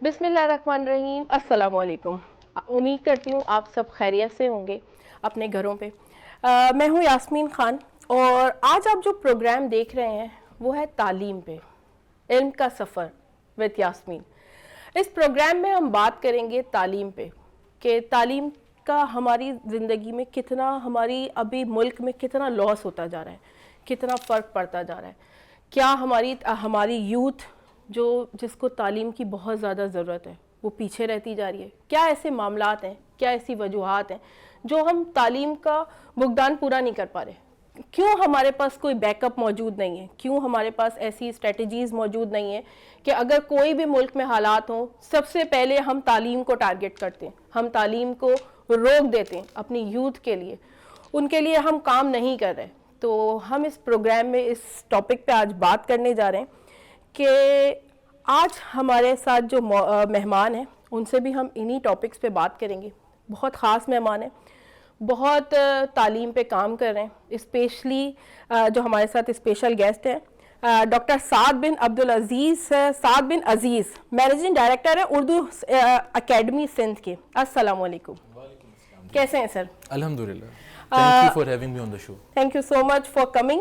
بسم اللہ الرحمن الرحیم. السلام علیکم. امید کرتی ہوں آپ سب خیریت سے ہوں گے اپنے گھروں پہ. میں ہوں یاسمین خان اور آج آپ جو پروگرام دیکھ رہے ہیں وہ ہے تعلیم پہ، علم کا سفر وتھ یاسمین. اس پروگرام میں ہم بات کریں گے تعلیم پہ کہ تعلیم کا ہماری زندگی میں کتنا، ہماری ابھی ملک میں کتنا لاس ہوتا جا رہا ہے، کتنا فرق پڑتا جا رہا ہے. کیا ہماری یوتھ جس کو تعلیم کی بہت زیادہ ضرورت ہے وہ پیچھے رہتی جا رہی ہے؟ کیا ایسے معاملات ہیں، کیا ایسی وجوہات ہیں جو ہم تعلیم کا بگدان پورا نہیں کر پا رہے؟ کیوں ہمارے پاس کوئی بیک اپ موجود نہیں ہے؟ کیوں ہمارے پاس ایسی اسٹریٹجیز موجود نہیں ہیں کہ اگر کوئی بھی ملک میں حالات ہوں سب سے پہلے ہم تعلیم کو ٹارگٹ کرتے ہیں، ہم تعلیم کو روک دیتے ہیں اپنی یوتھ کے لیے، ان کے لیے ہم کام نہیں کر رہے. تو ہم اس پروگرام میں اس ٹاپک پہ آج بات کرنے جا رہے ہیں کہ آج ہمارے ساتھ جو مہمان ہیں ان سے بھی ہم انہی ٹاپکس پہ بات کریں گے. بہت خاص مہمان ہیں، بہت تعلیم پہ کام کر رہے ہیں. اسپیشلی جو ہمارے ساتھ اسپیشل گیسٹ ہیں ڈاکٹر سعد بن عبدالعزیز، سعد بن عزیز، مینیجنگ ڈائریکٹر ہیں اردو اکیڈمی سندھ کے. السلام علیکم. کیسے ہیں سر؟ الحمدللہ. Thank you for having me on the show. Thank you so much for coming.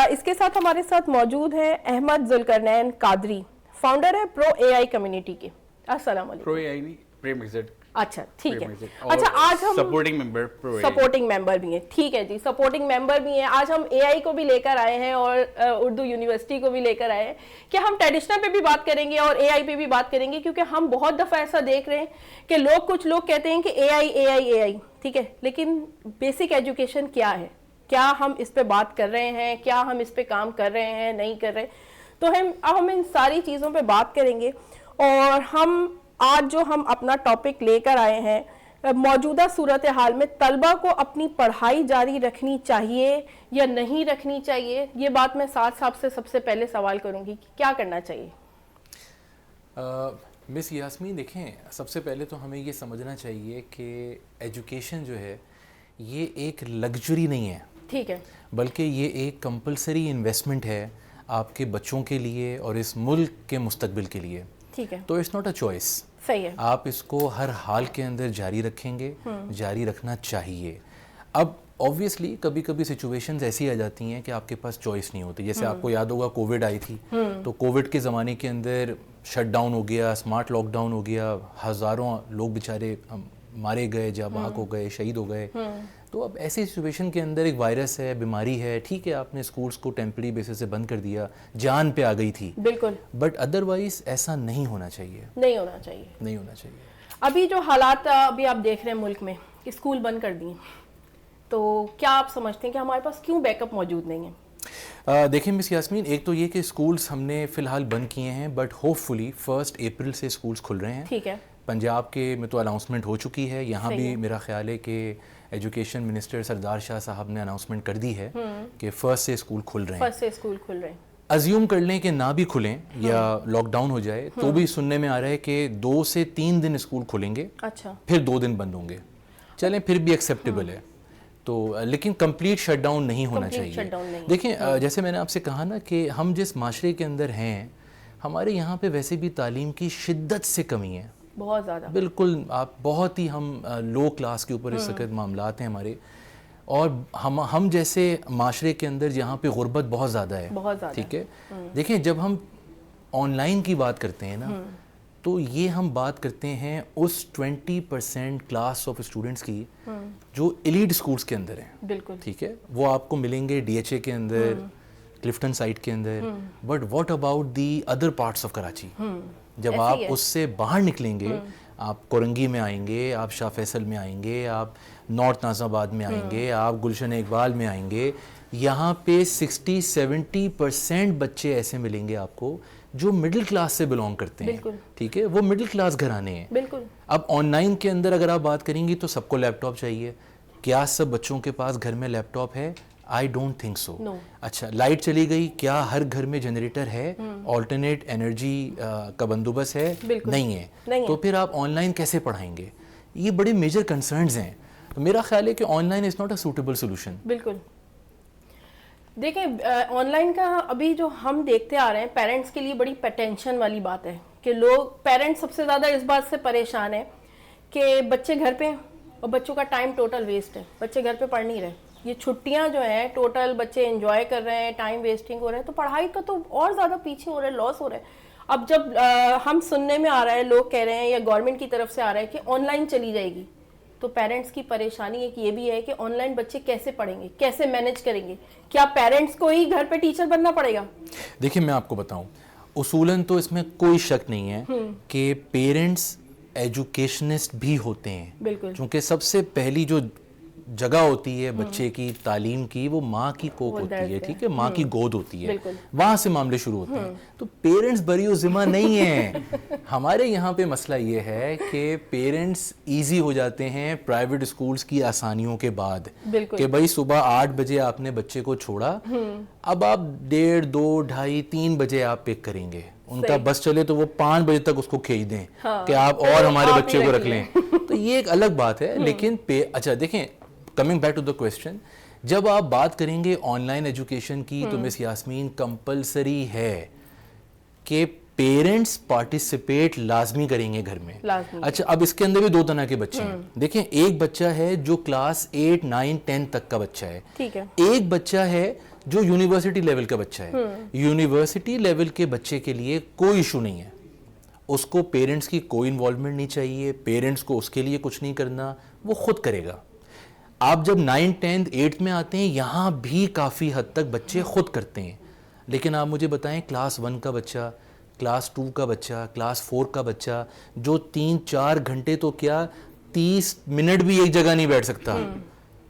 اس کے ساتھ ہمارے ساتھ موجود ہیں احمد ذوالقرنین قادری، فاؤنڈر ہے پرو اے آئی کمیونٹی کے. السلام علیکم. پرو اے آئی نہیں، پریم ایگزٹ. اچھا ٹھیک ہے. اچھا آج ہم سپورٹنگ ممبر سپورٹنگ ممبر بھی ہیں. ٹھیک ہے جی، سپورٹنگ ممبر بھی ہیں. آج ہم اے آئی کو بھی لے کر آئے ہیں اور اردو یونیورسٹی کو بھی لے کر آئے ہیں کہ ہم ٹریڈیشنل پہ بھی بات کریں گے اور اے آئی پہ بھی بات کریں گے، کیونکہ ہم بہت دفعہ ایسا دیکھ رہے ہیں کہ کچھ لوگ کہتے ہیں کہ اے آئی اے آئی اے آئی، ٹھیک ہے، لیکن بیسک ایجوکیشن کیا ہے؟ کیا ہم اس پہ بات کر رہے ہیں؟ کیا ہم اس پہ کام کر رہے ہیں، نہیں کر رہے؟ تو ہم ان ساری چیزوں پہ بات کریں گے. اور آج جو ہم اپنا ٹاپک لے کر آئے ہیں، موجودہ صورتحال میں طلبہ کو اپنی پڑھائی جاری رکھنی چاہیے یا نہیں رکھنی چاہیے، یہ بات میں سعد صاحب سے سب سے پہلے سوال کروں گی کہ کیا کرنا چاہیے؟ مس یاسمین، دیکھیں سب سے پہلے تو ہمیں یہ سمجھنا چاہیے کہ ایجوکیشن جو ہے یہ ایک لگژری نہیں ہے، ٹھیک ہے، بلکہ یہ ایک کمپلسری انویسٹمنٹ ہے آپ کے بچوں کے لیے اور اس ملک کے مستقبل کے لیے. ٹھیک ہے، تو اٹس ناٹ اے چوائس. صحیح ہے. آپ اس کو ہر حال کے اندر جاری رکھیں گے، جاری رکھنا چاہیے. اب آبویسلی کبھی کبھی سچویشنز ایسی آ جاتی ہیں کہ آپ کے پاس چوائس نہیں ہوتی. جیسے آپ کو یاد ہوگا کووڈ آئی تھی، تو کووڈ کے زمانے کے اندر شٹ ڈاؤن ہو گیا، اسمارٹ لاک ڈاؤن ہو گیا، ہزاروں لوگ بیچارے مارے گئے، جاں بحق ہو گئے، شہید ہو گئے. تو اب ایسی سچویشن کے اندر ایک وائرس ہے، بیماری ہے، ٹھیک ہے آپ نے اسکولس کو ٹیمپرری بیسس سے بند کر دیا، جان پہ آ گئی تھی، بالکل، بٹ ادروائز ایسا نہیں ہونا چاہیے، نہیں ہونا چاہیے، نہیں ہونا چاہیے. ابھی جو حالات ابھی آپ دیکھ رہے ہیں ملک میں، اسکول بند کر دیے، تو کیا آپ سمجھتے ہیں کہ ہمارے پاس کیوں بیک اپ موجود نہیں ہے؟ دیکھیں مس یاسمین، ایک تو یہ کہ اسکولس ہم نے فی الحال بند کیے ہیں، بٹ ہوپ فلی 1 اپریل سے اسکولس کھل رہے ہیں. ٹھیک ہے، پنجاب کے میں تو اناؤنسمنٹ ہو چکی ہے، یہاں بھی میرا خیال ہے کہ ایجوکیشن منسٹر سردار شاہ صاحب نے اناؤنسمنٹ کر دی ہے کہ 1 سے اسکول کھل رہے ہیں. 1 سے اسکول کھل رہے ہیں. ازیوم کر لیں کہ نہ بھی کھلیں یا لاک ڈاؤن ہو جائے تو بھی سننے میں آ رہا ہے کہ 2 سے 3 دن اسکول کھلیں گے، اچھا، پھر 2 دن بند ہوں گے. چلیں پھر بھی ایکسیپٹیبل ہے تو، لیکن کمپلیٹ شٹ ڈاؤن نہیں ہونا چاہیے. دیکھیں جیسے میں نے آپ سے کہا نا کہ ہم جس معاشرے کے اندر ہیں، ہمارے یہاں پہ ویسے بھی تعلیم کی شدت سے کمی ہے، بہت زیادہ، بالکل. آپ بہت ہی ہم لو کلاس کے اوپر اس وقت معاملات ہیں ہمارے، اور ہم جیسے معاشرے کے اندر جہاں پہ غربت بہت زیادہ ہے، بہت زیادہ. ٹھیک ہے. دیکھیں جب ہم آن لائن کی بات کرتے ہیں نا، تو یہ ہم بات کرتے ہیں اس 20% کلاس آف اسٹوڈنٹس کی جو ایلیٹ اسکولس کے اندر ہیں، بالکل، ٹھیک ہے. وہ آپ کو ملیں گے ڈی ایچ اے کے اندر، کلفٹن سائٹ کے اندر، but what about the other parts of Karachi? جب آپ اس سے باہر نکلیں گے، آپ کورنگی میں آئیں گے، آپ شاہ فیصل میں آئیں گے، آپ نارتھ نازم آباد میں آئیں گے، آپ گلشن اقبال میں آئیں گے، یہاں پہ 60-70% بچے ایسے ملیں گے آپ کو جو مڈل کلاس سے بلونگ کرتے ہیں، ٹھیک ہے. وہ مڈل کلاس گھرانے ہیں. بالکل. اب آن لائن کے اندر اگر آپ بات کریں گی تو سب کو لیپ ٹاپ چاہیے. کیا سب بچوں کے پاس گھر میں لیپ ٹاپ ہے؟ I don't think so. اچھا لائٹ چلی گئی، کیا ہر گھر میں جنریٹر ہے؟ آلٹرنیٹ انرجی کا بندوبست ہے؟ نہیں ہے. تو پھر آپ آن لائن کیسے پڑھائیں گے؟ یہ بڑے میجر کنسرنز ہیں. تو میرا خیال ہے کہ on line is not a suitable solution. بالکل. دیکھیں آن لائن کا ابھی جو ہم دیکھتے آ رہے ہیں، پیرنٹس کے لیے بڑی ٹینشن والی بات ہے کہ لوگ پیرنٹس سب سے زیادہ اس بات سے پریشان ہیں کہ بچے گھر پہ ہیں اور بچوں کا ٹائم ٹوٹل ویسٹ ہے, بچے گھر پہ پڑھ نہیں رہے, یہ چھٹیاں جو ہیں ٹوٹل بچے انجوائے کر رہے ہیں, ٹائم ویسٹنگ ہو رہا ہے, تو پڑھائی کا تو اور زیادہ پیچھے ہو رہا ہے, لاس ہو رہا ہے. اب جب ہم سننے میں آ رہا ہے, لوگ کہہ رہے ہیں یا گورنمنٹ کی طرف سے آ رہا ہے کہ آن لائن چلی جائے گی, تو پیرنٹس کی پریشانی ایک یہ بھی ہے کہ آن لائن بچے کیسے پڑھیں گے, کیسے مینیج کریں گے, کیا پیرنٹس کو ہی گھر پہ ٹیچر بننا پڑے گا؟ دیکھیں میں آپ کو بتاؤں, اصولاً تو اس میں کوئی شک نہیں ہے کہ پیرنٹس ایجوکیشنسٹ بھی ہوتے ہیں, بالکل, چونکہ سب سے پہلی جو جگہ ہوتی ہے بچے کی تعلیم کی وہ ماں کی کوکھ ہوتی ہے, ٹھیک ہے, ماں کی گود ہوتی ہے, وہاں سے معاملے شروع ہوتے ہیں. تو پیرنٹس بری و ذمہ نہیں ہیں. ہمارے یہاں پہ مسئلہ یہ ہے کہ پیرنٹس ایزی ہو جاتے ہیں پرائیویٹ اسکولز کی آسانیوں کے بعد, کہ بھائی صبح 8 بجے آپ نے بچے کو چھوڑا, اب آپ 1:30, 2, 2:30, 3 بجے آپ پک کریں گے, ان کا بس چلے تو وہ 5 بجے تک اس کو کھینچ دیں کہ آپ اور ہمارے بچے کو رکھ لیں. تو یہ ایک الگ بات ہے. لیکن اچھا دیکھیں, coming back to the question, جب آپ بات کریں گے آن لائن ایجوکیشن کی تو مس یاسمین کمپلسری ہے کہ پیرنٹس پارٹیسپیٹ لازمی کریں گے گھر میں. اچھا اب اس کے اندر بھی 2 طرح کے بچے ہیں. دیکھیں ایک بچہ ہے جو کلاس 8, 9, 10 تک کا بچہ ہے, ایک بچہ ہے جو یونیورسٹی لیول کا بچہ ہے. یونیورسٹی لیول کے بچے کے لیے کوئی ایشو نہیں ہے, اس کو پیرنٹس کی کوئی انوالومنٹ نہیں چاہیے, پیرنٹس کو اس کے لیے کچھ نہیں کرنا, وہ خود کرے گا. آپ جب 9, 10, 8 میں آتے ہیں یہاں بھی کافی حد تک بچے خود کرتے ہیں. لیکن آپ مجھے بتائیں کلاس 1 کا بچہ, کلاس 2 کا بچہ, کلاس 4 کا بچہ جو 3-4 گھنٹے تو کیا 30 منٹ بھی ایک جگہ نہیں بیٹھ سکتا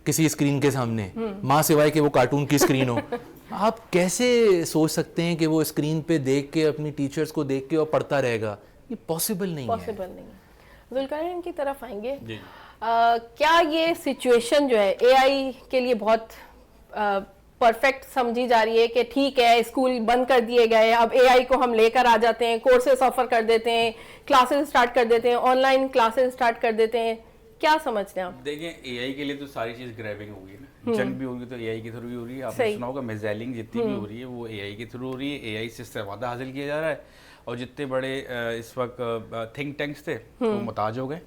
کسی اسکرین کے سامنے, ماں سوائے کہ وہ کارٹون کی اسکرین ہو, آپ کیسے سوچ سکتے ہیں کہ وہ اسکرین پہ دیکھ کے اپنی ٹیچرز کو دیکھ کے اور پڑھتا رہے گا؟ یہ پاسبل نہیں ہے. ذوالقرنین کی طرف آئیں گے. کیا یہ سچویشن جو ہے اے آئی کے لیے بہت پرفیکٹ سمجھی جا رہی ہے کہ ٹھیک ہے اسکول بند کر دیے گئے, اب اے آئی کو ہم لے کر آ جاتے ہیں, کورسز آفر کر دیتے ہیں, کلاسز اسٹارٹ کر دیتے ہیں, آن لائن کلاسز اسٹارٹ کر دیتے ہیں, کیا سمجھتے ہیں آپ؟ دیکھیں اے آئی کے لیے تو ساری چیز گریبنگ ہوگی نا, جنگ بھی ہوگی تو اے آئی کے تھرو ہی ہو رہی ہے. آپ نے سنا ہوگا میزائلنگ جتنی بھی ہو رہی ہے وہ اے آئی کے تھرو ہو رہی ہے, اے آئی سے استفادہ حاصل کیا جا رہا ہے, اور جتنے بڑے اس وقت تھنک ٹینکس تھے وہ محتاج ہو گئے.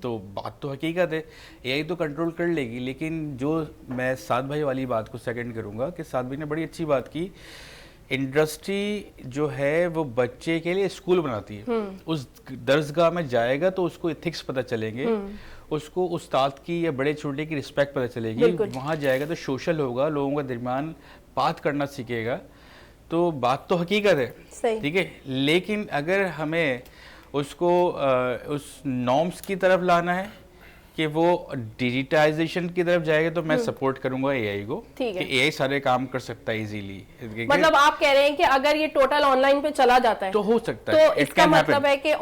تو بات تو حقیقت ہے اے آئی تو کنٹرول کر لے گی, لیکن جو میں سعد بھائی والی بات کو سیکنڈ کروں گا کہ سعد بھائی نے بڑی اچھی بات کی, انڈسٹری جو ہے وہ بچے کے لیے اسکول بناتی ہے, اس درسگاہ میں جائے گا تو اس کو ایتھکس پتہ چلیں گے, اس کو استاد کی یا بڑے چھوٹے کی رسپیکٹ پتہ چلے گی, وہاں جائے گا تو سوشل ہوگا, لوگوں کا درمیان بات کرنا سیکھے گا. تو بات تو حقیقت ہے, ٹھیک ہے, لیکن اگر ہمیں اس کو اس نارمس کی طرف لانا ہے کہ وہ ڈیجیٹائزیشن کی طرف جائے گا تو میں سپورٹ کروں گا اے آئی کو, کہ اے آئی سارے کام کر سکتا ہے ایزیلی. مطلب آپ کہہ رہے ہیں کہ اگر یہ ٹوٹل آن لائن پہ چلا جاتا ہے تو ہو سکتا ہے, تو اس کا مطلب ہے کہ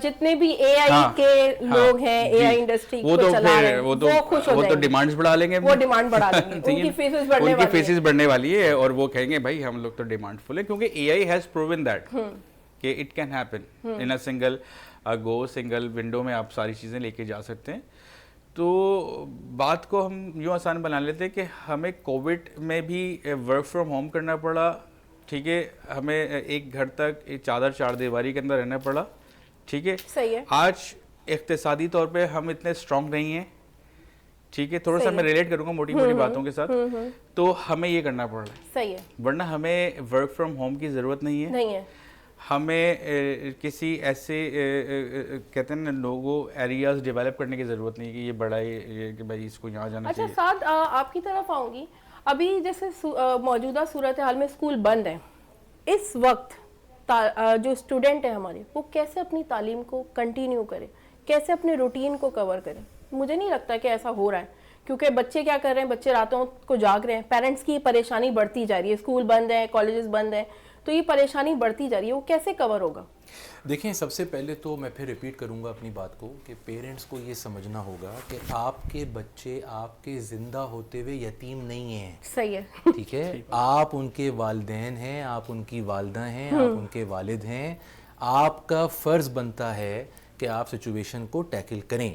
جتنے بھی اے آئی کے لوگ ہیں, اے آئی انڈسٹری کو چلا رہے ہیں, وہ خوش ہو جائیں گے, وہ تو ڈیمانڈز بڑھا لیں گے, وہ ڈیمانڈ بڑھا لیں گے, ان کی فیسز بڑھنے والی ہے, اور وہ کہیں گے بھائی ہم لوگ تو ڈیمانڈ فل ہے, کیونکہ اے آئی ہیز پروون دیٹ کہ it can happen in a single go, single window میں آپ ساری چیزیں لے کے جا سکتے ہیں. تو بات کو ہم یوں آسان بنا لیتے ہیں کہ ہمیں کووڈ میں بھی ورک فرام ہوم کرنا پڑا, ٹھیک ہے, ہمیں ایک گھر تک ایک چار دیواری کے اندر رہنا پڑا, ٹھیک ہے, صحیح ہے. آج اقتصادی طور پہ ہم اتنے اسٹرانگ نہیں ہیں, ٹھیک ہے, تھوڑا سا میں ریلیٹ کروں گا موٹی موٹی باتوں کے ساتھ, تو ہمیں یہ کرنا پڑ رہا ہے, صحیح ہے, ورنہ ہمیں ورک فرام ہوم کی ضرورت نہیں ہے. ہمیں کسی ایسے کہتے ہیں نا لوگوں ایریاز ڈیولپ کرنے کی ضرورت نہیں کہ یہ بڑا ہے کہ بھائی اس کو یہاں جانا چاہیے. اچھا سعد, آپ کی طرف آؤں گی. ابھی جیسے موجودہ صورتحال میں اسکول بند ہیں, اس وقت جو اسٹوڈنٹ ہیں ہمارے وہ کیسے اپنی تعلیم کو کنٹینیو کریں, کیسے اپنے روٹین کو کور کریں؟ مجھے نہیں لگتا کہ ایسا ہو رہا ہے, کیونکہ بچے کیا کر رہے ہیں, بچے راتوں کو جاگ رہے ہیں, پیرنٹس کی پریشانی بڑھتی جا رہی ہے, اسکول بند ہیں, کالجز بند ہیں, تو یہ پریشانی بڑھتی جا رہی ہے, وہ کیسے کور ہوگا؟ دیکھیں سب سے پہلے تو میں پھر ریپیٹ کروں گا اپنی بات کو کہ پیرنٹس کو یہ سمجھنا ہوگا کہ آپ کے بچے آپ کے زندہ ہوتے ہوئے یتیم نہیں ہیں. صحیح ہے, ٹھیک ہے, آپ ان کے والدین ہیں, آپ ان کی والدہ ہیں, آپ ان کے والد ہیں, آپ کا فرض بنتا ہے کہ آپ سچویشن کو ٹیکل کریں.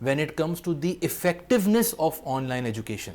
when it comes to the effectiveness of online education।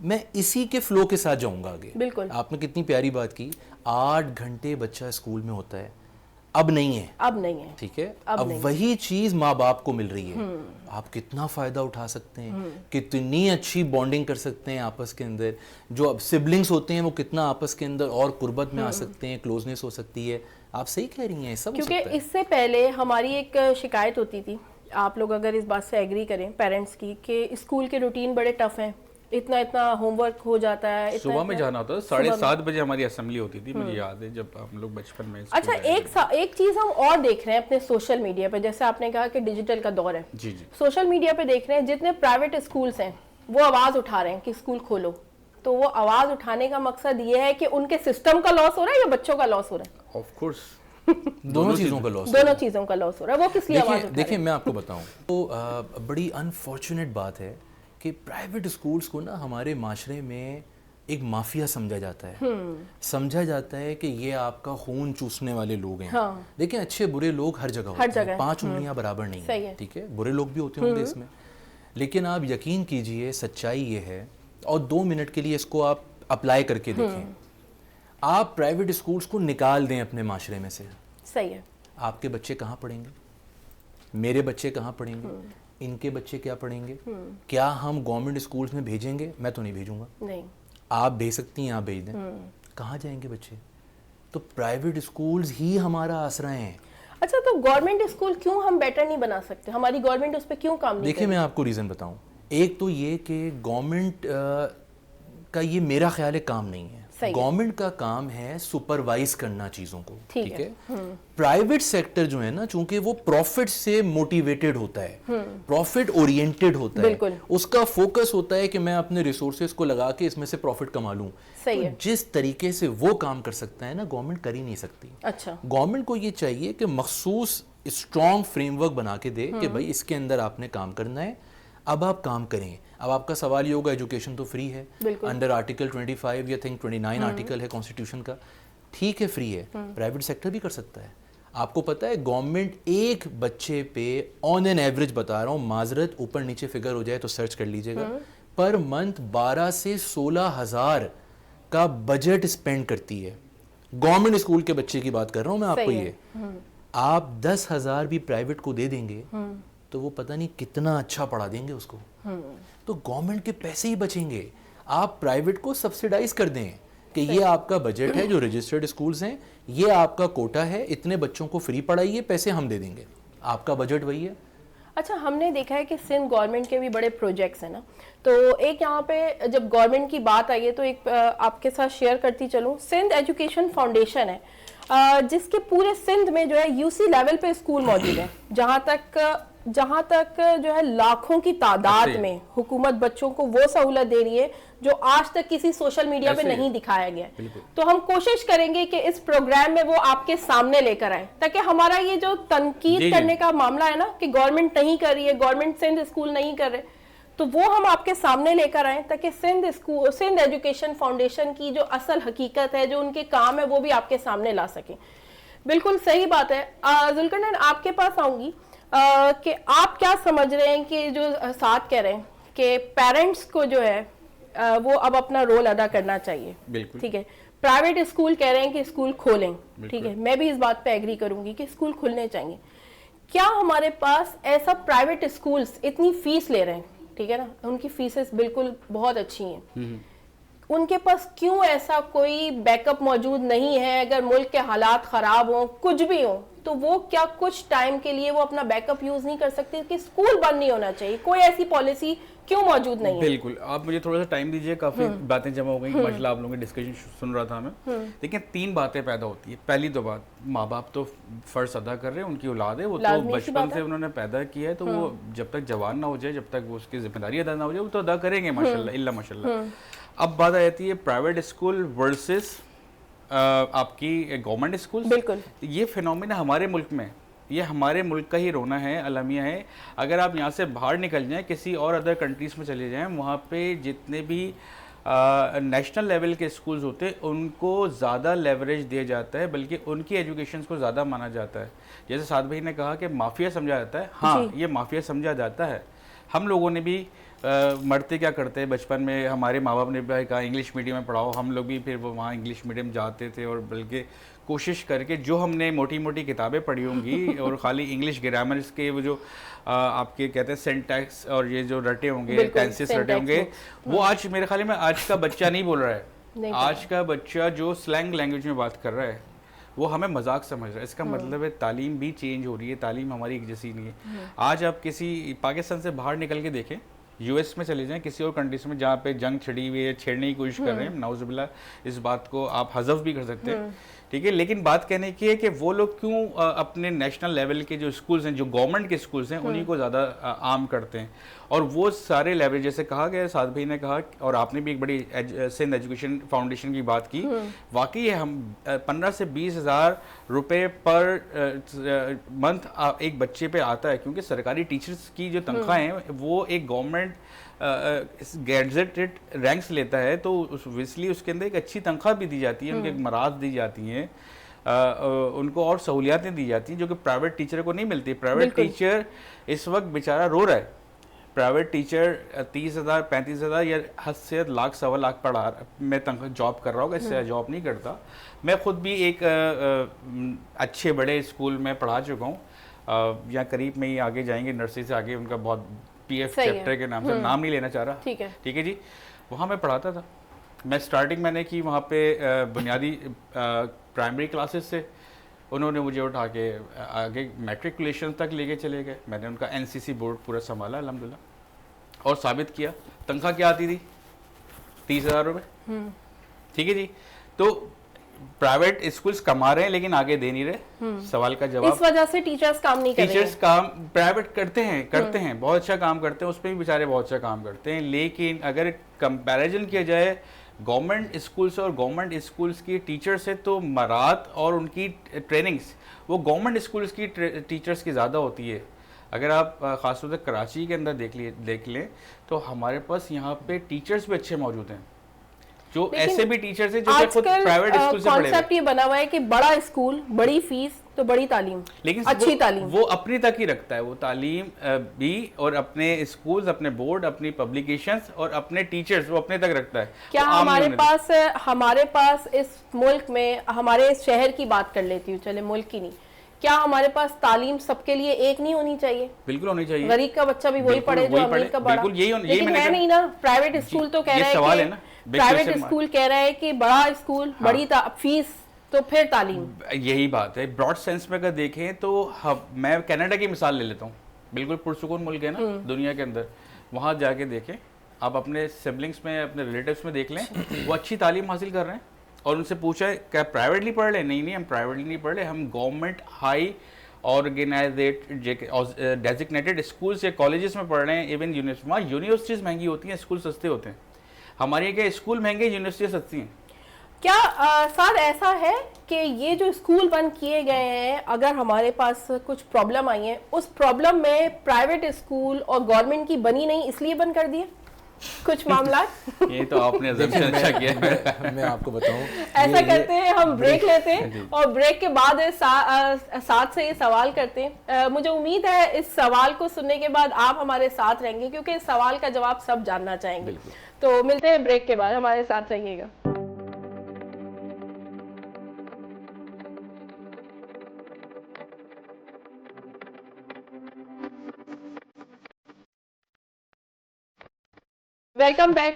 میں اسی کے فلو کے ساتھ جاؤں گا آگے. بالکل. آپ نے کتنی پیاری بات کی, 8 گھنٹے بچہ اسکول میں ہوتا ہے, اب نہیں ہے, اب نہیں ہے, ٹھیک ہے, اب وہی چیز ماں باپ کو مل رہی ہے. آپ کتنا فائدہ اٹھا سکتے ہیں, کتنی اچھی بانڈنگ کر سکتے ہیں آپس کے اندر. جو اب سبلنگس ہوتے ہیں وہ کتنا آپس کے اندر اور قربت میں آ سکتے ہیں, کلوزنس ہو سکتی ہے. آپ صحیح کہہ رہی ہیں, سب ہو سکتا ہے. کیونکہ اس سے پہلے ہماری ایک شکایت ہوتی تھی, آپ لوگ اگر اس بات سے ایگری کریں پیرنٹس کی, کہ اسکول کے روٹین بڑے ٹف ہیں, اتنا ہوم ورک ہو جاتا ہے. صبح میں جانا ہوتا تھا, 7:30 بجے ہماری اسمبلی ہوتی تھی, مجھے یاد ہے جب ہم لوگ بچپن میں. اچھا, ایک چیز ہم اور دیکھ رہے ہیں اپنے سوشل میڈیا پہ, جیسے آپ نے کہا کہ ڈیجیٹل کا دور ہے, جی جی, سوشل میڈیا پہ دیکھ رہے ہیں جتنے پرائیویٹ اسکولس ہیں وہ آواز اٹھا رہے ہیں کہ اسکول کھولو. تو وہ آواز اٹھانے کا مقصد یہ ہے کہ ان کے سسٹم کا لاس ہو رہا ہے یا بچوں کا لاس ہو رہا ہے؟ آف کورس دونوں چیزوں کا لاس, دونوں چیزوں کا لاس ہو رہا ہے. وہ کس لیے آواز اٹھا رہے ہیں؟ دیکھیں میں آپ کو بتاؤں تو بڑی انفارچونیٹ بات ہے کہ پرائیویٹ اسکولس کو نا ہمارے معاشرے میں ایک مافیا سمجھا جاتا ہے. سمجھا جاتا ہے کہ یہ آپ کا خون چوسنے والے لوگ ہیں. دیکھیں اچھے برے لوگ ہر جگہ ہوتے ہیں, 5 انگلیاں برابر نہیں ہیں, ٹھیک ہے, برے لوگ بھی ہوتے ہوں گے اس میں, لیکن آپ یقین کیجئے سچائی یہ ہے, اور 2 منٹ کے لیے اس کو آپ اپلائی کر کے دیکھیں, آپ پرائیویٹ اسکولس کو نکال دیں اپنے معاشرے میں سے, صحیح ہے, آپ کے بچے کہاں پڑھیں گے, میرے بچے کہاں پڑھیں گے, ان کے بچے کیا پڑھیں گے؟ کیا ہم گورنمنٹ اسکولس میں بھیجیں گے؟ میں تو نہیں بھیجوں گا. نہیں, آپ بھیج سکتی ہیں, آپ بھیج دیں. کہاں جائیں گے بچے؟ تو پرائیویٹ اسکولز ہی ہمارا آسرا ہیں. اچھا, تو گورنمنٹ اسکول کیوں ہم بیٹر نہیں بنا سکتے؟ ہماری گورنمنٹ اس پہ کیوں کام نہیں؟ دیکھیں میں آپ کو ریزن بتاؤں. ایک تو یہ کہ گورنمنٹ کا یہ میرا خیال ہے کام نہیں ہے. گورنمنٹ کا کام ہے سپروائز کرنا چیزوں کو, ٹھیک ہے. پرائیویٹ سیکٹر جو ہے نا, چونکہ وہ پروفٹ سے موٹیویٹڈ ہوتا ہے, پروفٹ اورینٹڈ ہوتا ہے, اس کا فوکس ہوتا ہے کہ میں اپنے ریسورسز کو لگا کے اس میں سے پروفٹ کما لوں. جس طریقے سے وہ کام کر سکتا ہے نا, گورنمنٹ کر ہی نہیں سکتی. اچھا, گورنمنٹ کو یہ چاہیے کہ مخصوص اسٹرانگ فریم ورک بنا کے دے کہ بھائی اس کے اندر آپ نے کام کرنا ہے, اب آپ کام کریں. اب آپ کا سوال یہ ہوگا ایجوکیشن تو فری ہے, انڈر آرٹیکل 25 یا تھنک 29 آرٹیکل ہے کانسٹیٹیوشن کا, ٹھیک ہے فری ہے. پرائیویٹ سیکٹر بھی کر سکتا ہے. آپ کو پتہ ہے گورنمنٹ ایک بچے پہ آن این ایوریج بتا رہا ہوں, معذرت اوپر نیچے فگر ہو جائے تو سرچ کر لیجئے گا, پر منتھ 12 سے 16,000 کا بجٹ اسپینڈ کرتی ہے. گورنمنٹ اسکول کے بچے کی بات کر رہا ہوں میں آپ کو. یہ آپ 10,000 بھی پرائیویٹ کو دے دیں گے تو وہ پتہ نہیں کتنا اچھا پڑھا دیں گے اس کو. تو گورنمنٹ کے پیسے ہی بچیں گے. آپ پرائیویٹ کو سبسیڈائز کر دیں کہ یہ آپ کا بجٹ ہے, جو رجسٹرڈ اسکولز ہیں, یہ آپ کا کوٹا ہے, اتنے بچوں کو فری پڑھائیے, پیسے ہم دے دیں گے, آپ کا بجٹ وہی ہے. اچھا, ہم نے دیکھا ہے کہ سندھ گورنمنٹ کے بھی بڑے پروجیکٹس ہیں نا, تو ایک یہاں پہ جب گورنمنٹ کی بات آئی ہے تو ایک آپ کے ساتھ شیئر کرتی چلوں. سندھ ایجوکیشن فاؤنڈیشن ہے جس کے پورے سندھ میں جو ہے UC لیول پہ اسکول موجود ہیں, جہاں تک جو ہے لاکھوں کی تعداد میں حکومت بچوں کو وہ سہولت دے رہی ہے جو آج تک کسی سوشل میڈیا پہ نہیں دکھایا گیا ہے. تو ہم کوشش کریں گے کہ اس پروگرام میں وہ آپ کے سامنے لے کر آئیں, تاکہ ہمارا یہ جو تنقید کرنے کا معاملہ ہے نا کہ گورنمنٹ نہیں کر رہی ہے, گورنمنٹ سندھ اسکول نہیں کر رہے, تو وہ ہم آپ کے سامنے لے کر آئیں تاکہ سندھ ایجوکیشن فاؤنڈیشن کی جو اصل حقیقت ہے, جو ان کے کام ہے, وہ بھی آپ کے سامنے لا سکیں. بالکل صحیح بات ہے. ذوالقرنین, آپ کے پاس آؤں گی کہ آپ کیا سمجھ رہے ہیں کہ جو ساتھ کہہ رہے ہیں کہ پیرنٹس کو جو ہے وہ اب اپنا رول ادا کرنا چاہیے, ٹھیک ہے. پرائیویٹ اسکول کہہ رہے ہیں کہ اسکول کھولیں, ٹھیک ہے, میں بھی اس بات پہ ایگری کروں گی کہ اسکول کھلنے چاہیے. کیا ہمارے پاس ایسا پرائیویٹ اسکولس اتنی فیس لے رہے ہیں, ٹھیک ہے نا, ان کی فیسز بالکل بہت اچھی ہیں, ان کے پاس کیوں ایسا کوئی بیک اپ موجود نہیں ہے؟ اگر ملک کے حالات خراب ہوں, کچھ بھی ہوں, تو وہ کیا کچھ ٹائم کے لیے وہ اپنا بیک اپ یوز نہیں کر سکتے کہ اسکول بند نہیں ہونا چاہیے؟ کوئی ایسی پالیسی کیوں موجود نہیں ہے؟ بالکل, آپ مجھے تھوڑا سا ٹائم دیجیے, کافی باتیں جمع ہو گئی, ماشاءاللہ آپ لوگوں کی ڈسکشن سن رہا تھا میں. دیکھیں 3 باتیں پیدا ہوتی ہے. پہلی تو بات, ماں باپ تو فرض ادا کر رہے ہیں, ان کی اولاد ہے, وہ تو بچپن سے انہوں نے پیدا کیا ہے, تو وہ جب تک جوان نہ ہو جائے, جب تک وہ اس کی ذمہ داری ادا نہ ہو جائے, وہ تو ادا کریں گے ماشاءاللہ, الا ماشاءاللہ. اب بات آ جاتی ہے پرائیویٹ اسکول ورسز آپ کی گورنمنٹ اسکول. بالکل, یہ فینومینا ہمارے ملک میں, یہ ہمارے ملک کا ہی رونا ہے, المیہ ہے. اگر آپ یہاں سے باہر نکل جائیں, کسی اور ادر کنٹریز میں چلے جائیں, وہاں پہ جتنے بھی نیشنل لیول کے اسکولز ہوتے ہیں ان کو زیادہ لیوریج دیا جاتا ہے, بلکہ ان کی ایجوکیشنز کو زیادہ مانا جاتا ہے. جیسے سعد بھائی نے کہا کہ مافیا سمجھا جاتا ہے, ہاں یہ مافیا سمجھا جاتا ہے. ہم لوگوں نے بھی مرتے کیا کرتے ہیں بچپن میں ہمارے ماں باپ نے بھی کہا انگلش میڈیم میں پڑھاؤ, ہم لوگ بھی پھر وہ وہاں انگلش میڈیم جاتے تھے, اور بلکہ کوشش کر کے جو ہم نے موٹی موٹی کتابیں پڑھی ہوں گی اور خالی انگلش گرامرس کے وہ جو آپ کے کہتے ہیں سینٹیکس اور یہ جو رٹے ہوں گے, ٹینسز رٹے ہوں گے, وہ آج میرے خیال میں آج کا بچہ نہیں بول رہا ہے. آج کا بچہ جو سلینگ لینگویج میں بات کر رہا ہے وہ ہمیں مذاق سمجھ رہا ہے. اس کا مطلب ہے تعلیم بھی چینج ہو رہی ہے, تعلیم ہماری ایک جیسی نہیں ہے. آج آپ کسی پاکستان سے باہر نکل کے دیکھیں, یو ایس میں چلے جائیں, کسی اور کنٹریز میں جہاں پہ جنگ چھڑی ہوئی ہے, چھیڑنے کی کوشش کر رہے ہیں, نعوذ باللہ اس بات کو آپ حذف بھی کر سکتے ہیں, ٹھیک ہے, لیکن بات کہنے کی ہے کہ وہ لوگ کیوں اپنے نیشنل لیول کے جو اسکولز ہیں, جو گورنمنٹ کے اسکولز ہیں, انہی کو زیادہ عام کرتے ہیں. اور وہ سارے لیول جیسے کہا گیا, سعد بھائی نے کہا, اور آپ نے بھی ایک بڑی سندھ ایجوکیشن فاؤنڈیشن کی بات کی, واقعی ہم 15 سے 20 ہزار روپے پر منتھ ایک بچے پہ آتا ہے, کیونکہ سرکاری ٹیچرز کی جو تنخواہیں ہیں وہ ایک گورنمنٹ گیزٹڈ رینکس لیتا ہے, تو اوبویسلی اس کے اندر ایک اچھی تنخواہ بھی دی جاتی ہے, ان کے مراحل دی جاتی ہیں, ان کو اور سہولیاتیں دی جاتی ہیں جو کہ پرائیویٹ ٹیچر کو نہیں ملتی. پرائیویٹ ٹیچر اس وقت بیچارہ رو رہا ہے. پرائیویٹ ٹیچر 30,000 35,000 یا حد سے لاکھ سوا لاکھ پڑھا میں جاب کر رہا ہوں, اس سے جاب نہیں کرتا. میں خود بھی ایک اچھے بڑے اسکول میں پڑھا چکا ہوں, یا قریب میں ہی آگے جائیں گے نرسری سے آگے, ان کا بہت پی ایف چیپٹر کے نام سے, نام نہیں لینا چاہ رہا, ٹھیک ہے جی. وہاں میں پڑھاتا تھا. میں سٹارٹنگ میں نے کی وہاں پہ بنیادی پرائمری کلاسز سے, انہوں نے مجھے اٹھا کے آگے میٹریکولیشن تک لے کے چلے گئے. میں نے ان کا این سی سی بورڈ پورا سنبھالا الحمدللہ, اور ثابت کیا. تنخواہ کیا آتی تھی؟ 30,000 روپے, ٹھیک ہے جی. تو پرائیویٹ اسکولز کما رہے ہیں لیکن آگے دے نہیں رہے. سوال کا جواب, اس وجہ سے ٹیچرز کام نہیں کر رہے ہیں. ٹیچرز کام پرائیویٹ کرتے ہیں بہت اچھا کام کرتے ہیں, اس پہ بھی بیچارے بہت اچھا کام کرتے ہیں, لیکن اگر کمپیریزن کیا جائے گورنمنٹ اسکولس اور گورنمنٹ اسکولس کی ٹیچر سے, تو مہارت اور ان کی ٹریننگز وہ گورنمنٹ اسکولس کی ٹیچرز کی زیادہ ہوتی ہے. اگر آپ خاص طور سے کراچی کے اندر دیکھ لیں تو ہمارے پاس یہاں پہ ٹیچرز بھی اچھے موجود ہیں, جو ایسے بھی ٹیچرز ہیں جو کہ خود پرائیویٹ اسکول سے پڑھے ہیں. کانسیپٹ یہ بنا ہوا ہے کہ بڑا اسکول, بڑی فیس تو بڑی تعلیم, لیکن اچھی تعلیم وہ اپنی تک ہی رکھتا ہے. وہ تعلیم بھی, اور اپنے اسکولز, اپنے بورڈ, اپنی پبلیکیشنز اور اپنے ٹیچرز وہ اپنے تک رکھتا ہے. کیا ہمارے پاس اس ملک میں, ہمارے اس شہر کی بات کر لیتی ہوں, چلے ملک کی نہیں, کیا ہمارے پاس تعلیم سب کے لیے ایک نہیں ہونی چاہیے؟ بالکل ہونی چاہیے. غریب کا بچہ بھی وہی پڑھے جو امیر کا بڑا, لیکن ہے نہیں نا. پرائیویٹ اسکول تو کہہ رہا ہے کہ پرائیویٹ اسکول کہہ رہا ہے کہ بڑا اسکول, بڑی فیس, تو پھر تعلیم. یہی بات ہے براڈ سینس میں اگر دیکھیں تو. میں کینیڈا کی مثال لے لیتا ہوں, بالکل پرسکون ملک ہے نا دنیا کے اندر. وہاں جا کے دیکھیں آپ, اپنے سبلنگس میں, اپنے ریلیٹیوز میں دیکھ لیں, وہ اچھی تعلیم حاصل کر رہے ہیں, اور ان سے پوچھا ہے کیا پرائیویٹلی پڑھ رہے ہیں؟ نہیں ہم پرائیویٹلی نہیں پڑھ رہے, ہم گورنمنٹ ہائی ڈیزگنیٹڈ اسکولس یا کالجز میں پڑھ رہے ہیں. ایون وہاں یونیورسٹیز مہنگی ہوتی ہیں, اسکول سستے ہوتے ہیں. ہمارے کیا اسکول مہنگے, یونیورسٹیاں سستی ہیں. کیا ساتھ ایسا ہے کہ یہ جو اسکول بند کیے گئے ہیں, اگر ہمارے پاس کچھ پرابلم آئی ہیں, اس پرابلم میں پرائیویٹ اسکول اور گورنمنٹ کی بنی نہیں اس لیے بند کر دیے کچھ معاملات؟ یہ تو آپ نے اچھا کیا. میں آپ کو بتاؤں, ایسا کرتے ہیں ہم, بریک لیتے ہیں, اور بریک کے بعد ساتھ سے یہ سوال کرتے ہیں. مجھے امید ہے اس سوال کو سننے کے بعد آپ ہمارے ساتھ رہیں گے, کیونکہ اس سوال کا جواب سب جاننا چاہیں گے. تو ملتے ہیں بریک کے بعد, ہمارے ساتھ رہیے گا. Welcome back.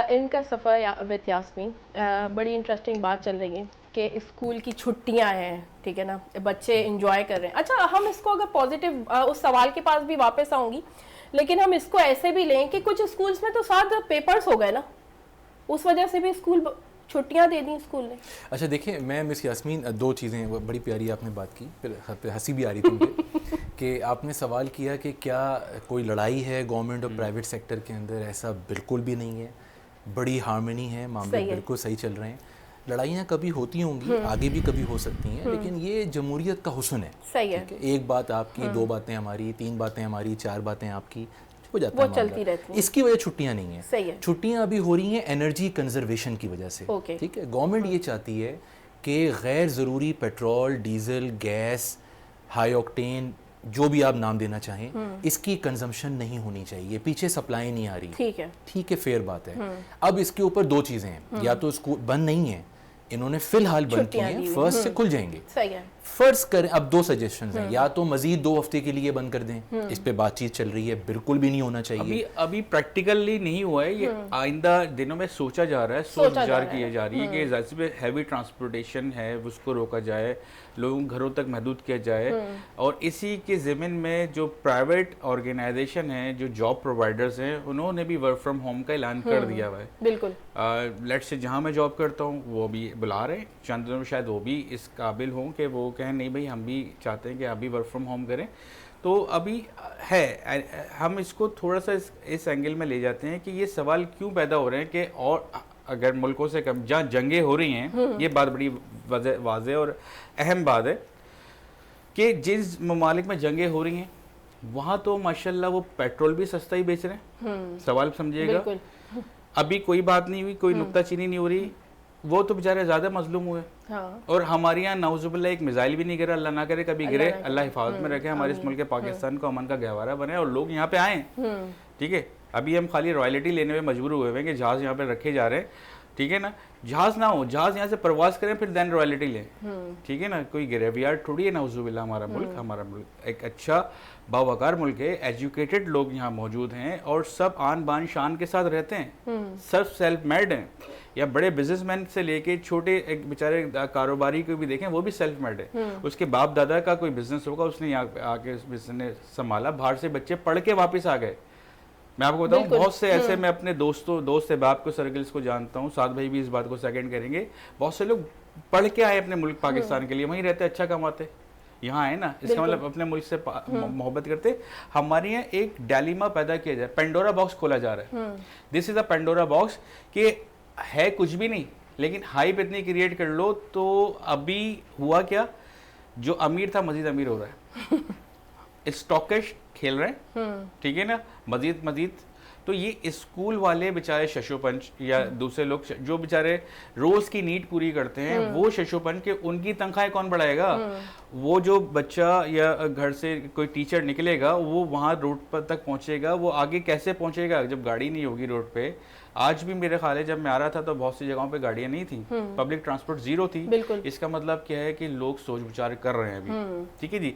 ان کا سفر وتھ یاسمین. بڑی انٹرسٹنگ بات چل رہی ہے کہ اسکول کی چھٹیاں ہیں, ٹھیک ہے نا, بچے انجوائے کر رہے ہیں. اچھا, ہم اس کو اگر پازیٹیو, اس سوال کے پاس بھی واپس آؤں گی, لیکن ہم اس کو ایسے بھی لیں کہ کچھ اسکولس میں تو ساتھ پیپرز ہو گئے نا, اس وجہ سے بھی اسکول چھٹیاں دے دیں اسکول نے. اچھا دیکھیں, میں مس یاسمین 2 چیزیں, بڑی پیاری آپ نے بات کی, پھر ہنسی بھی آ رہی تھی مجھے کہ آپ نے سوال کیا کہ کیا کوئی لڑائی ہے گورنمنٹ اور پرائیویٹ سیکٹر کے اندر. ایسا بالکل بھی نہیں ہے, بڑی ہارمنی ہے, معاملے بالکل صحیح چل رہے ہیں. لڑائیاں کبھی ہوتی ہوں گی, آگے بھی کبھی ہو سکتی ہیں, لیکن یہ جمہوریت کا حسن ہے. صحیح ہے, ایک بات آپ کی, 2 باتیں ہماری, 3 باتیں ہماری, 4 باتیں آپ کی, ہو جاتا وہ ہے چلتی رہتی ہیں. اس کی وجہ چھٹیاں نہیں ہیں. صحیح ہے, چھٹیاں ابھی ہو رہی ہیں انرجی کنزرویشن کی وجہ سے, ٹھیک ہے. گورنمنٹ یہ چاہتی ہے کہ غیر ضروری petrol, diesel, gas, high octane جو بھی آپ نام دینا چاہیں, اس کی کنزمپشن نہیں ہونی چاہیے, پیچھے سپلائی نہیں آ رہی, ٹھیک ہے, فیئر بات ہے. اب اس کے اوپر 2 چیزیں ہیں, یا تو اسکول بند نہیں ہیں, انہوں نے فی الحال بند کی ہیں, فرسٹ سے کھل جائیں گے, فرض کریں. اب 2 سجیشنز ہیں, یا تو مزید 2 ہفتے کے لیے بند کر دیں, اس پہ بات چیت چل رہی ہے, بالکل بھی نہیں ہونا چاہیے. ابھی پریکٹیکلی نہیں ہوا ہے, یہ آئندہ دنوں میں سوچا جا رہا ہے, سوچ وچار کی جا رہی ہے کہ ظاہر پہ ہیوی ٹرانسپورٹیشن ہے اس کو روکا جائے, لوگوں گھروں تک محدود کیا جائے, اور اسی کے ضمن میں جو پرائیویٹ آرگنائزیشن ہیں, جو جاب پرووائڈرز ہیں, انہوں نے بھی ورک فرام ہوم کا اعلان کر دیا ہوا ہے. بالکل. لیٹ سے جہاں میں جاب کرتا ہوں وہ بھی بلا رہے ہیں, چند دنوں میں شاید وہ بھی اس قابل ہوں کہ وہ کہیں نہیں بھائی ہم بھی چاہتے ہیں کہ آپ بھی ورک فرام ہوم کریں. تو ابھی ہے, ہم اس کو تھوڑا سا اس اینگل میں لے جاتے ہیں کہ یہ سوال کیوں پیدا ہو رہے ہیں کہ اور اگر ملکوں سے کم جہاں جنگیں ہو رہی ہیں, یہ بات بڑی واضح اور اہم بات ہے کہ جس ممالک میں جنگیں ہو رہی ہیں وہاں تو ماشاءاللہ وہ پیٹرول بھی سستا ہی بیچ رہے ہیں. سوال سمجھیے گا, ابھی کوئی بات نہیں ہوئی, کوئی نکتہ چینی نہیں ہو رہی, وہ تو بیچارے زیادہ مظلوم ہوئے. اور ہمارے یہاں نعوذ باللہ ایک میزائل بھی نہیں گرا, اللہ نہ کرے کبھی گرے, اللہ حفاظت میں رکھے, ہمارے اس ملک پاکستان کو امن کا گہوارہ بنے اور لوگ یہاں پہ آئیں. ٹھیک ہے, ابھی ہم خالی رائلٹی لینے میں مجبور ہوئے ہیں کہ جہاز یہاں پہ رکھے جا رہے ہیں. ٹھیک ہے نا, جہاز نہ ہو, جہاز یہاں سے پرواز کریں پھر دین رائلٹی لیں. ٹھیک ہے نا, کوئی گریویارڈ تھوڑی ہے نعوذ باللہ. ہمارا ملک ایک اچھا باوقار ملک ہے, ایجوکیٹڈ لوگ یہاں موجود ہیں اور سب آن بان شان کے ساتھ رہتے ہیں, سب سیلف میڈ ہیں. یا بڑے بزنس مین سے لے کے چھوٹے ایک بیچارے کاروباری کو بھی دیکھیں, وہ بھی سیلف میڈ ہے. اس کے باپ دادا کا کوئی بزنس ہوگا, اس نے یہاں آ کے اس بزنس نے سنبھالا, باہر سے بچے پڑھ کے واپس آ گئے. میں آپ کو بتاؤں بہت سے ایسے, میں اپنے دوست احباب کو سرکلس کو جانتا ہوں, سعد بھائی بھی اس بات کو سیکنڈ کریں گے, بہت سے لوگ پڑھ کے آئے اپنے ملک پاکستان کے لیے, وہیں رہتے, اچھا کماتے, یہاں آئے نا, اس کا مطلب اپنے ملک سے محبت کرتے. ہمارے یہاں ایک ڈیلیما پیدا کیا جائے, پینڈورا باکس کھولا جا رہا ہے. دس از اے پینڈورا باکس کہ ہے کچھ بھی نہیں لیکن ہائپ اتنی کریٹ کر لو. تو ابھی ہوا کیا, جو امیر تھا مزید امیر ہو رہا ہے, اسٹاکش کھیل رہے ہیں. ٹھیک ہے نا, مزید. تو یہ اسکول والے بیچارے ششو پنچ یا دوسرے لوگ جو بیچارے روز کی نیڈ پوری کرتے ہیں, وہ ششو پنچ کہ ان کی تنخواہیں کون بڑھائے گا. وہ جو بچہ یا گھر سے کوئی ٹیچر نکلے گا, وہ وہاں روڈ پر تک پہنچے گا, وہ آگے کیسے پہنچے گا جب گاڑی نہیں ہوگی روڈ پہ. آج بھی میرے خیال ہے جب میں آ رہا تھا تو بہت سی جگہوں پہ گاڑیاں نہیں تھیں, پبلک ٹرانسپورٹ زیرو تھی. اس کا مطلب کیا ہے کہ لوگ سوچ بچار کر رہے ہیں ابھی. ٹھیک ہے جی,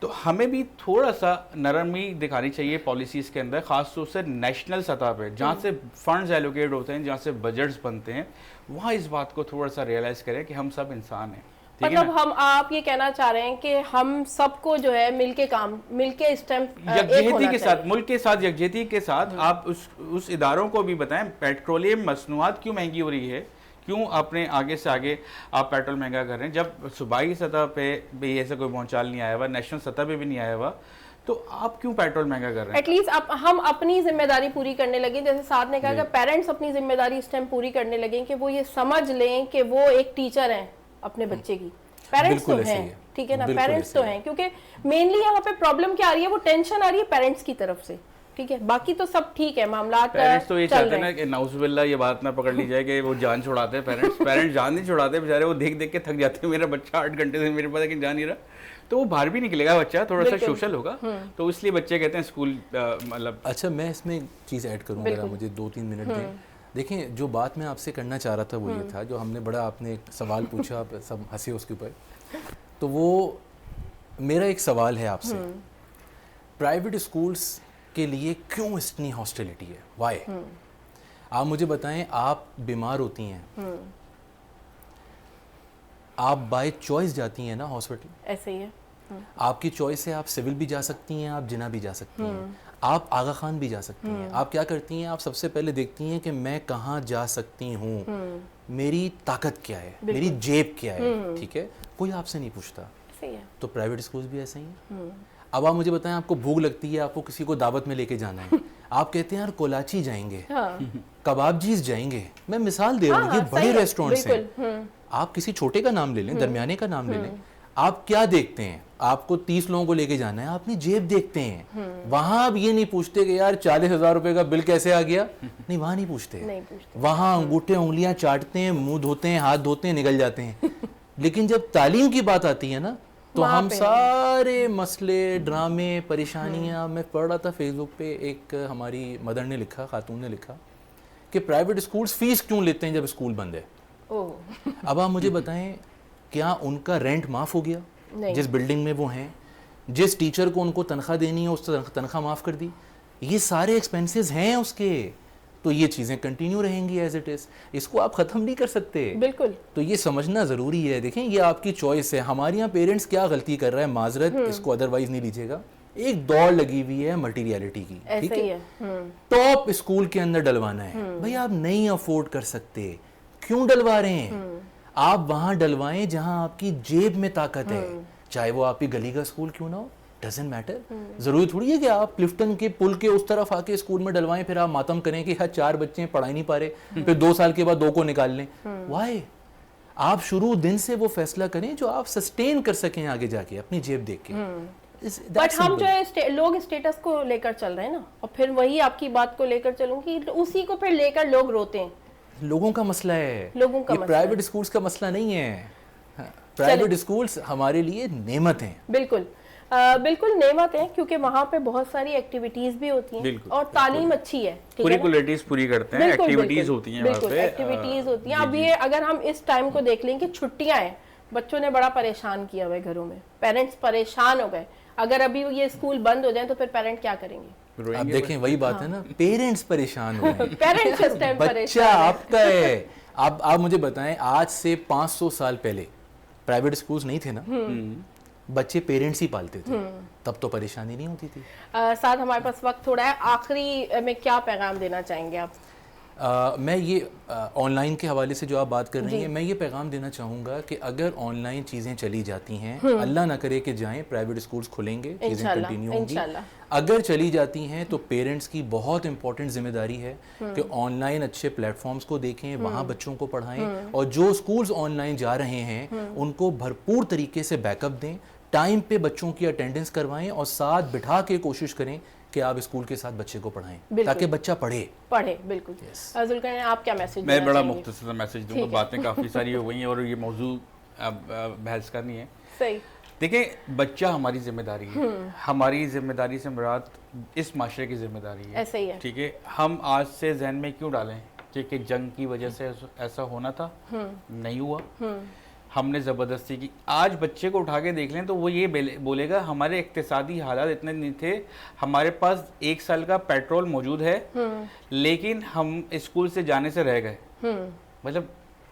تو ہمیں بھی تھوڑا سا نرمی دکھانی چاہیے پالیسیز کے اندر, خاص طور سے نیشنل سطح پہ جہاں سے فنڈز ایلوکیٹ ہوتے ہیں, جہاں سے بجٹس بنتے ہیں, وہاں اس بات کو تھوڑا سا ریئلائز کریں کہ ہم سب انسان ہیں. مطلب آپ یہ کہنا چاہ رہے ہیں کہ ہم سب کو جو ہے مل کے اس ٹائم یکجہتی کے ساتھ, ملک کے ساتھ یکجہتی کے ساتھ آپ اس اداروں کو بھی بتائیں پیٹرولیم مصنوعات کیوں مہنگی ہو رہی ہے, کیوں اپنے آگے سے آگے آپ پیٹرول مہنگا کر رہے ہیں, جب صوبائی سطح پہ بھی ایسا کوئی بھونچال نہیں آیا ہوا, نیشنل سطح پہ بھی نہیں آیا ہوا, تو آپ کیوں پیٹرول مہنگا کر رہے ہیں. ایٹ لیسٹ ہم اپنی ذمہ داری پوری کرنے لگیں, جیسے ساتھ نے کہا کہ پیرنٹس اپنی ذمہ داری اس ٹائم پوری کرنے لگیں کہ وہ یہ سمجھ لیں کہ وہ ایک ٹیچر ہیں اپنے بچے کی. پیرنٹس تو ہیں, ٹھیک ہے نا, پیرنٹس تو ہیں, کیونکہ مینلی یہاں پہ پرابلم کیا آ رہی ہے, وہ ٹینشن آ رہی ہے پیرنٹس کی طرف سے. ٹھیک ہے, باقی تو سب ٹھیک ہے, معاملات پیرنٹس تو یہ چاہتے ہیں نا کہ نعوذ باللہ یہ بات نہ پکڑ لی جائے کہ وہ جان چھڑاتے ہیں. پیرنٹس جان نہیں چھڑاتے بیچارے, وہ دیکھ کے تھک جاتے ہیں, میرا بچہ 8 گھنٹے سے میرے پاس لیکن جا نہیں رہا, تو وہ باہر بھی نکلے گا بچہ, تھوڑا سا سوشل ہوگا, تو اس لیے بچے کہتے ہیں اسکول مطلب. اچھا, میں اس میں ایک چیز ایڈ کروں گا, مجھے 2-3 منٹ دیں. دیکھیں, جو بات میں آپ سے کرنا چاہ رہا تھا وہ یہ تھا, جو ہم نے بڑا آپ نے ایک سوال پوچھا, سب ہنسے اس کے اوپر, تو وہ میرا ایک سوال ہے آپ سے, پرائیویٹ اسکولس کے لیے کیوں اتنی ہاسٹیلٹی ہے, وائی؟ آپ مجھے بتائیں, آپ بیمار ہوتی ہیں, آپ بائی چوائس جاتی ہیں نا ہاسپٹل, ایسے ہی ہے, آپ کی چوائس ہے, آپ سول بھی جا سکتی ہیں, آپ جناح بھی جا سکتی ہیں, آپ آغا خان بھی جا سکتی ہیں. آپ کیا کرتی ہیں, آپ سب سے پہلے دیکھتی ہیں کہ میں کہاں جا سکتی ہوں, میری طاقت کیا ہے, میری جیب کیا ہے. ٹھیک ہے, کوئی آپ سے نہیں پوچھتا. تو پرائیویٹ اسکولز بھی ایسے ہی ہیں. اب آپ مجھے بتائیں, آپ کو بھوک لگتی ہے, آپ کو کسی کو دعوت میں لے کے جانا ہے, آپ کہتے ہیں یار کولاچی جائیں گے, کباب جیز جائیں گے, میں مثال دے رہا ہوں, یہ بڑے ریسٹورنٹس ہیں. آپ کسی چھوٹے کا نام لے لیں, درمیانے کا نام لے لیں, آپ کیا دیکھتے ہیں, آپ کو 30 لوگوں کو لے کے جانا ہے, آپ اپنی جیب دیکھتے ہیں. وہاں آپ یہ نہیں پوچھتے کہ یار 40,000 روپے کا بل کیسے آ گیا, نہیں, وہاں نہیں پوچھتے. وہاں انگوٹھے انگلیاں چاٹتے ہیں, منہ دھوتے ہیں, ہاتھ دھوتے ہیں, نکل جاتے ہیں. لیکن جب تعلیم کی بات آتی ہے نا, تو ہم سارے مسئلے ڈرامے پریشانیاں, میں پڑھ رہا تھا فیس بک پہ, ایک ہماری مدر نے لکھا, خاتون نے لکھا کہ پرائیویٹ اسکولز فیس کیوں لیتے ہیں جب اسکول بند ہے. اب آپ مجھے بتائیں کیا ان کا رینٹ معاف ہو گیا جس بلڈنگ میں وہ ہیں؟ جس ٹیچر کو ان کو تنخواہ دینی ہے اس تنخواہ معاف کر دی؟ یہ سارے ایکسپینسز ہیں اس کے, تو یہ چیزیں کنٹینیو رہیں گی ایز اٹ از, اس کو آپ ختم نہیں کر سکتے. بالکل, تو یہ سمجھنا ضروری ہے. دیکھیں یہ آپ کی چوائس ہے. ہمارے یہاں پیرنٹس کیا غلطی کر رہا ہے, معذرت اس کو ادروائز نہیں لیجیے گا, ایک دوڑ لگی ہوئی ہے مٹیریلٹی کی, ٹھیک ہے, ٹاپ اسکول کے اندر ڈلوانا ہے. بھائی آپ نہیں افورڈ کر سکتے, کیوں ڈلوا رہے ہیں؟ آپ وہاں ڈلوائیں جہاں آپ کی جیب میں طاقت ہے, چاہے وہ آپ کی گلی کا اسکول کیوں نہ ہو, ڈزنٹ میٹر. ضروری تھوڑی ہے کہ آپ کلفٹن کے پل کے اس طرف آ کے اسکول میں ڈلوائیں, پھر آپ ماتم کریں کہ 4 بچے پڑھا ہی نہیں پا رہے, پھر 2 سال کے بعد 2 کو نکال لیں. وائی؟ آپ شروع دن سے وہ فیصلہ کریں جو آپ سسٹین کر سکیں آگے جا کے اپنی جیب دیکھ کے. بٹ ہم جو ہے لوگ اسٹیٹس کو لے کر چل رہے ہیں نا, اور پھر وہی آپ کی بات کو لے کر چلوں گی, اسی کو پھر لے کر لوگ روتے ہیں. لوگوں کا مسئلہ ہے, لوگوں کا یہ پرائیویٹ اسکولز کا مسئلہ نہیں ہے. پرائیویٹ اسکولز ہمارے لیے نعمت ہیں. بالکل بالکل نعمت ہے, کیونکہ وہاں پہ بہت ساری ایکٹیویٹیز بھی ہوتی ہیں اور تعلیم اچھی ہے, کریکولرٹیز پوری کرتے ہیں, ایکٹیویٹیز ہوتی ہیں وہاں پہ, ایکٹیویٹیز ہوتی ہیں. اب یہ اگر ہم اس ٹائم کو دیکھ لیں کہ چھٹیاں ہیں, بچوں نے بڑا پریشان کیا ہوا ہے گھروں میں, پیرنٹس پریشان ہو گئے. اگر ابھی یہ اسکول بند ہو جائیں تو پھر پیرنٹ کیا کریں گے؟ اب دیکھیں وہی بات ہے نا, پیرنٹس پریشان ہو گئے, پیرنٹس اس ٹائم بچہ آپ کا ہے. اب آپ مجھے بتائیں آج سے 500 سال پہلے پرائیویٹ اسکولز نہیں تھے نا, بچے پیرنٹس ہی پالتے تھے, تب تو پریشانی نہیں ہوتی تھی. ساتھ ہمارے پاس وقت تھوڑا ہے, آخری میں کیا پیغام دینا چاہیں گے آپ؟ میں یہ آن لائن کے حوالے سے جو آپ بات کر رہی ہیں, میں یہ پیغام دینا چاہوں گا کہ اگر آن لائن چیزیں چلی جاتی ہیں, اللہ نہ کرے کہ جائیں, پرائیویٹ اسکولز کھلیں گے, چیزیں کنٹینیو ہوں گی. اگر چلی جاتی ہیں تو پیرنٹس کی بہت امپورٹنٹ ذمہ داری ہے کہ آن لائن اچھے پلیٹ فارمز کو دیکھیں, وہاں بچوں کو پڑھائیں, اور جو اسکولز آن لائن جا رہے ہیں ان کو بھرپور طریقے سے بیک اپ دیں, ٹائم پہ بچوں کی اٹینڈنس کروائیں, اور ساتھ بٹھا کے کوشش کریں کہ آپ اسکول کے ساتھ بچے کو پڑھائیں تاکہ بچہ پڑھے. بالکل. ذوالقرنین آپ کیا میسج؟ میں بڑا مختصر میسج دوں گا, باتیں کافی ساری ہو گئی ہیں اور یہ موضوع اب بحث کرنی ہے. صحیح. دیکھیں بچہ ہماری ذمہ داری ہے, ہماری ذمہ داری سے مراد اس معاشرے کی ذمہ داری ہے. ایسا ہی ہے, ٹھیک ہے. ہم آج سے ذہن میں کیوں ڈالیں کہ جنگ کی وجہ سے ایسا ہونا تھا, نہیں ہوا, ہم نے زبردستی کی. آج بچے کو اٹھا کے دیکھ لیں تو وہ یہ بولے گا ہمارے اقتصادی حالات اتنے نہیں تھے, ہمارے پاس 1 سال کا پیٹرول موجود ہے, لیکن ہم اسکول سے جانے سے رہ گئے. مطلب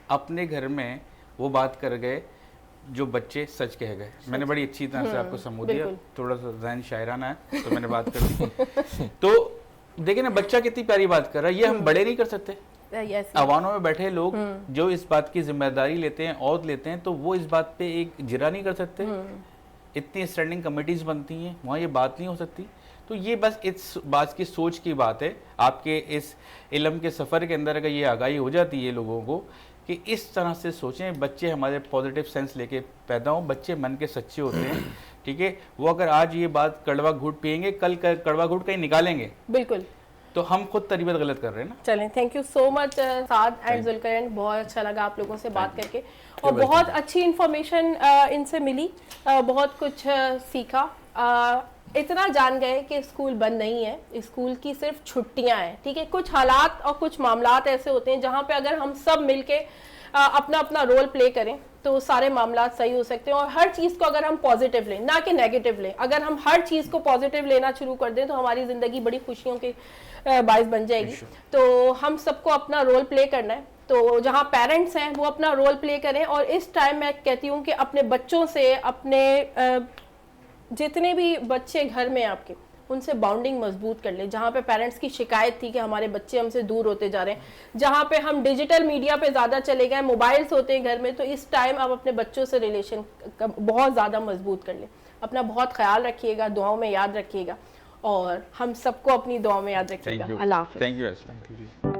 اپنے گھر میں وہ بات کر گئے جو بچے سچ کہہ گئے. میں نے بڑی اچھی طرح سے آپ کو سمجھ دیا, تھوڑا سا ذہن شاعرانہ ہے تو میں نے بات کر دی. تو دیکھیں نا بچہ کتنی پیاری بات کر رہا ہے, یہ ہم بڑے نہیں کر سکتے. ایوانوں میں بیٹھے لوگ جو اس بات کی ذمہ داری لیتے ہیں, عہد لیتے ہیں, تو وہ اس بات پہ ایک جرا نہیں کر سکتے. اتنی اسٹینڈنگ کمیٹیز بنتی ہیں, وہاں یہ بات نہیں ہو سکتی. تو یہ بس اس بات کی سوچ کی بات ہے. آپ کے اس علم کے سفر کے اندر اگر یہ آگاہی ہو جاتی ہے لوگوں کو کہ اس طرح سے سوچیں, بچے ہمارے پازیٹیو سینس لے کے پیدا ہوں, بچے من کے سچے ہوتے ہیں. ٹھیک ہے. وہ اگر آج یہ بات کڑوا گھوٹ پئیں گے, کل کڑوا گھوٹ کہیں نکالیں گے. بالکل. تو ہم خود تربیت غلط کر رہے ہیں نا. چلیں, thank you so much Saad and Zulqarnain, بہت اچھا لگا آپ لوگوں سے بات کر کے, اور بہت اچھی انفارمیشن ان سے ملی, بہت کچھ سیکھا. اتنا جان گئے کہ اسکول بند نہیں ہے, اسکول کی صرف چھٹیاں ہیں. ٹھیک ہے. کچھ حالات اور کچھ معاملات ایسے ہوتے ہیں جہاں پہ اگر ہم سب مل کے اپنا اپنا رول پلے کریں تو سارے معاملات صحیح ہو سکتے ہیں. اور ہر چیز کو اگر ہم پازیٹیو لیں, نہ کہ نیگیٹو لیں, اگر ہم ہر چیز کو پازیٹیو لینا شروع کر دیں تو ہماری زندگی بڑی خوشیوں کے باعث بن جائے گی. تو ہم سب کو اپنا رول پلے کرنا ہے. تو جہاں پیرنٹس ہیں وہ اپنا رول پلے کریں, اور اس ٹائم میں کہتی ہوں کہ اپنے بچوں سے, اپنے جتنے بھی بچے گھر میں آپ کے, ان سے باؤنڈنگ مضبوط کر لیں. جہاں پہ پیرنٹس کی شکایت تھی کہ ہمارے بچے ہم سے دور ہوتے جا رہے ہیں, جہاں پہ ہم ڈیجیٹل میڈیا پہ زیادہ چلے گئے, موبائلس ہوتے ہیں گھر میں, تو اس ٹائم آپ اپنے بچوں سے ریلیشن بہت زیادہ مضبوط کر لیں. اپنا بہت خیال رکھیے گا, دعاؤں میں یاد رکھیے گا, اور ہم سب کو اپنی دعاؤں میں یاد رکھیے گا. اللہ حافظ. Thank you.